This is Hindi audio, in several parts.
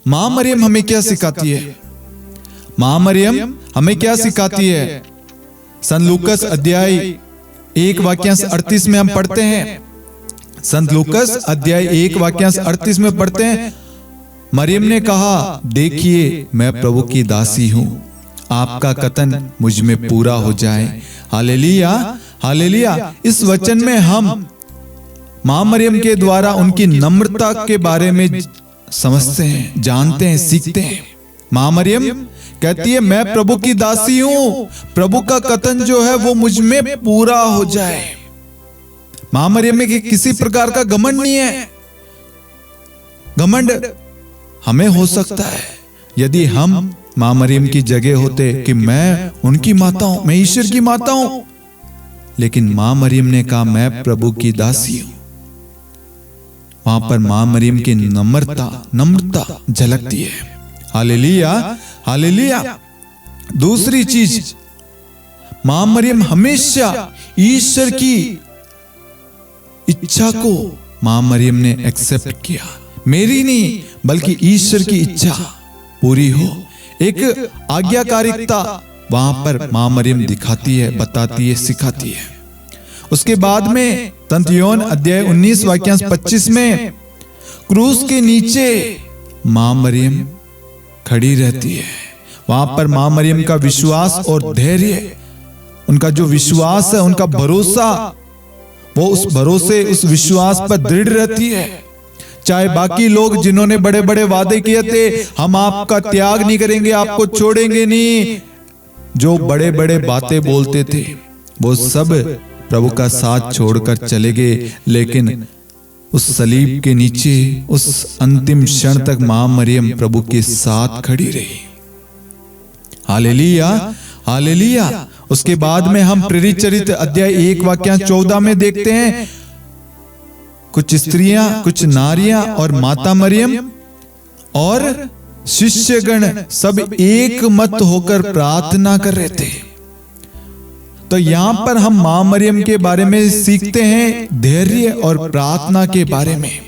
मां मरियम हमें क्या सिखाती है? मां मरियम हमें क्या सिखाती है? संत लूकस अध्याय 1 वाक्यांश 38 में हम पढ़ते हैं। संत लूकस अध्याय 1 वाक्यांश 38 में पढ़ते हैं, मरियम ने कहा, देखिए मैं प्रभु की दासी हूं, आपका कथन मुझ में पूरा हो जाए। Hallelujah, hallelujah. इस वचन में हम मां मरियम के द्वारा उनकी नम्रता के बारे में समझते हैं, जानते हैं, सीखते हैं। मां मरियम कहती है, मैं प्रभु की दासी हूं, प्रभु का कथन जो है वो मुझ में पूरा हो जाए। मां मरियम में किसी प्रकार का घमंड नहीं है। घमंड हमें हो सकता है यदि हम मां मरियम की जगह होते कि मैं उनकी माता हूं, मैं ईश्वर की माता हूं, लेकिन मां मरियम ने कहा मैं प्रभु की दासी हूं। वहां पर मां मरियम की नम्रता झलकती है। Hallelujah, hallelujah. दूसरी चीज, मां मरियम हमेशा ईश्वर की इच्छा को मां मरियम ने एक्सेप्ट किया। मेरी नहीं बल्कि ईश्वर की इच्छा पूरी हो, एक आज्ञाकारिता वहां पर मां मरियम दिखाती है, बताती है, सिखाती है। उसके बाद में संत योहन अध्याय 19 वाक्यांश 25 में क्रूस के नीचे मां मरियम खड़ी रहती है। वहां पर मां मरियम का विश्वास और धैर्य, उनका जो विश्वास है, उनका भरोसा, वो उस भरोसे, उस विश्वास पर दृढ़ रहती है। चाहे बाकी लोग जिन्होंने बड़े बड़े वादे किए थे, हम आपका त्याग नहीं करेंगे, आपको छोड़ेंगे नहीं, जो बड़े बड़े बातें बोलते थे, वो सब प्रभु का साथ छोड़कर चले गए। लेकिन उस सलीब के नीचे उस अंतिम क्षण तक मां मरियम प्रभु के साथ खड़ी रही। Hallelujah, hallelujah. उसके बाद में हम प्रेरित चरित्र अध्याय 1 वाक्यांश 14 में देखते हैं, कुछ स्त्रियां, कुछ नारियां और माता मरियम और शिष्यगण सब एक मत होकर प्रार्थना कर रहे थे। तो यहां पर हम मां मरियम के बारे में सीखते हैं, धैर्य और प्रार्थना के बारे में।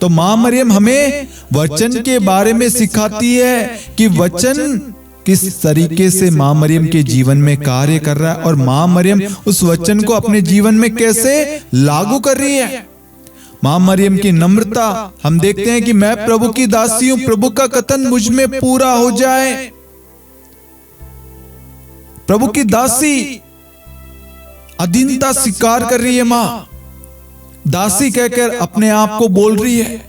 तो मां मरियम हमें वचन के बारे में सिखाती है कि वचन किस तरीके से मां मरियम के जीवन में कार्य कर रहा है और मां मरियम उस वचन को अपने जीवन में कैसे लागू कर रही है। मां मरियम की नम्रता हम देखते हैं कि मैं प्रभु की दासी हूं, प्रभु का कथन मुझ में पूरा हो जाए। प्रभु की दासी अधीनता स्वीकार कर रही है। मां दासी कहकर अपने आप को बोल रही है।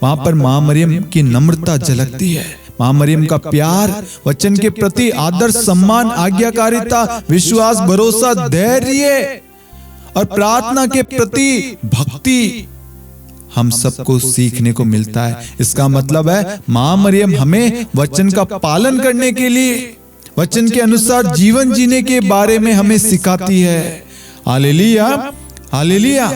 वहां पर मां मरियम की नम्रता झलकती है। मां मरियम का प्यार, वचन के प्रति आदर, सम्मान, आज्ञाकारिता, विश्वास, भरोसा, धैर्य और प्रार्थना के प्रति भक्ति हम सबको सीखने को मिलता है। इसका मतलब है मां मरियम हमें वचन का पालन करने के लिए, वचन के अनुसार जीवन जीने के बारे में हमें सिखाती है। Hallelujah, hallelujah.